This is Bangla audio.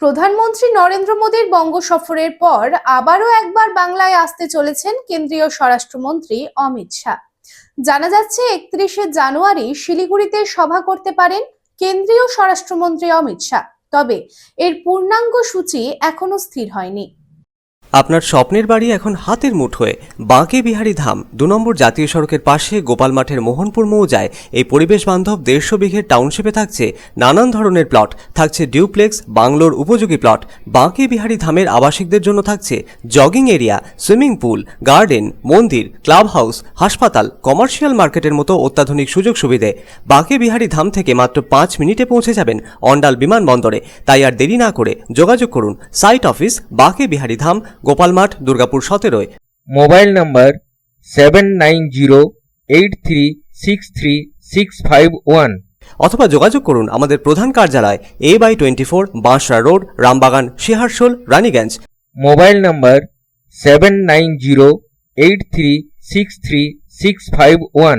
প্রধানমন্ত্রী নরেন্দ্র মোদীর বঙ্গ সফরের পর আবারও একবার বাংলায় আসতে চলেছেন কেন্দ্রীয় স্বরাষ্ট্রমন্ত্রী অমিত শাহ। জানা যাচ্ছে 31শে জানুয়ারি শিলিগুড়িতে সভা করতে পারেন কেন্দ্রীয় স্বরাষ্ট্রমন্ত্রী অমিত শাহ। তবে এর পূর্ণাঙ্গ সূচি এখনো স্থির হয়নি। আপনার স্বপ্নের বাড়ি এখন হাতের মুঠোয়। বাঁকে বিহারী ধাম 2 নম্বর জাতীয় সড়কের পাশে গোপাল মাঠের মোহনপুর মৌজায় এই পরিবেশ বান্ধব 150 বিঘের টাউনশিপে থাকছে নানান ধরনের প্লট, থাকছে ডিউপ্লেক্স, বাংলোর উপযোগী প্লট। বাঁকে বিহারী ধামের আবাসিকদের জন্য থাকছে jogging area, swimming pool, garden, মন্দির, ক্লাব হাউস, হাসপাতাল, কমার্শিয়াল মার্কেটের মতো অত্যাধুনিক সুযোগ সুবিধে। বাঁকে বিহারী ধাম থেকে মাত্র 5 মিনিটে পৌঁছে যাবেন অন্ডাল বিমানবন্দরে। তাই আর দেরি না করে যোগাযোগ করুন site office Banke Bihari Dham, Gopalmath, Durgapur 17। Mobile number 7908363651 অথবা যোগাযোগ করুন আমাদের প্রধান কার্যালয় A/24 Banshra road, Rambagan, Shiharsol, Raniganj. Mobile number 7908363651